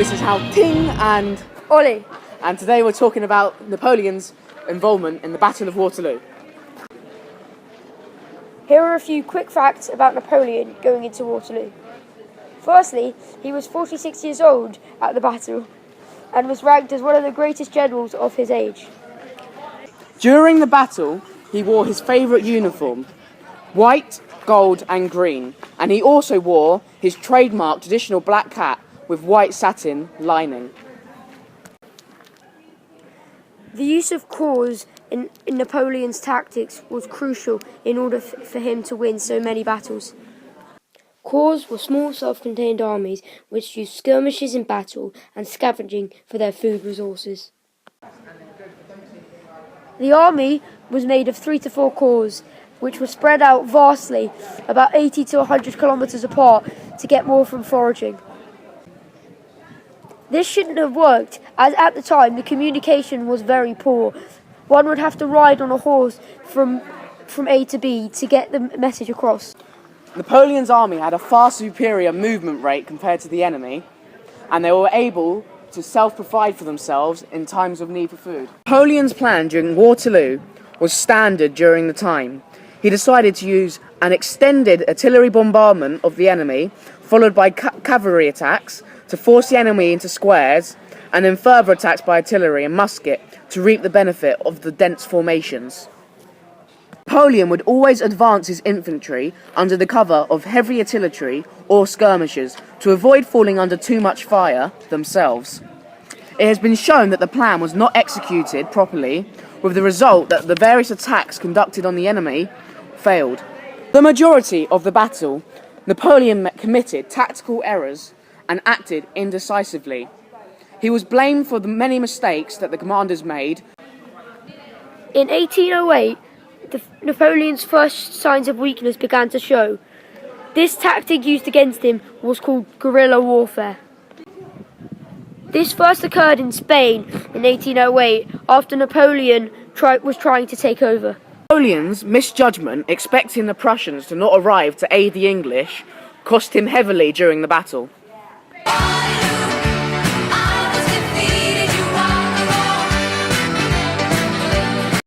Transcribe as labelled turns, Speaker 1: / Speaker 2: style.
Speaker 1: This is how Ting and
Speaker 2: Ollie.
Speaker 1: and today we're talking about Napoleon's involvement in the Battle of Waterloo.
Speaker 2: Here are a few quick facts about Napoleon going into Waterloo. Firstly, he was 46 years old at the battle and was ranked as one of the greatest generals of his age.
Speaker 1: During the battle, he wore his favourite uniform, white, gold and green, and he also wore his trademark traditional black hat with white satin lining.
Speaker 2: The use of corps in Napoleon's tactics was crucial in order for him to win so many battles. Corps were small self-contained armies which used skirmishes in battle and scavenging for their food resources. The army was made of 3 to 4 corps, which were spread out vastly, about 80 to 100 kilometers apart, to get more from foraging. This shouldn't have worked, as at the time the communication was very poor. One would have to ride on a horse from A to B to get the message across.
Speaker 1: Napoleon's army had a far superior movement rate compared to the enemy, and they were able to self-provide for themselves in times of need for food. Napoleon's plan during Waterloo was standard during the time. He decided to use an extended artillery bombardment of the enemy, followed by cavalry attacks to force the enemy into squares, and then further attacks by artillery and musket to reap the benefit of the dense formations. Napoleon would always advance his infantry under the cover of heavy artillery or skirmishers to avoid falling under too much fire themselves. It has been shown that the plan was not executed properly, with the result that the various attacks conducted on the enemy failed. The majority of the battle, Napoleon committed tactical errors and acted indecisively. He was blamed for the many mistakes that the commanders made.
Speaker 2: In 1808, Napoleon's first signs of weakness began to show. This tactic used against him was called guerrilla warfare. This first occurred in Spain in 1808 after Napoleon was trying to take over.
Speaker 1: Napoleon's misjudgment, expecting the Prussians to not arrive to aid the English, cost him heavily during the battle.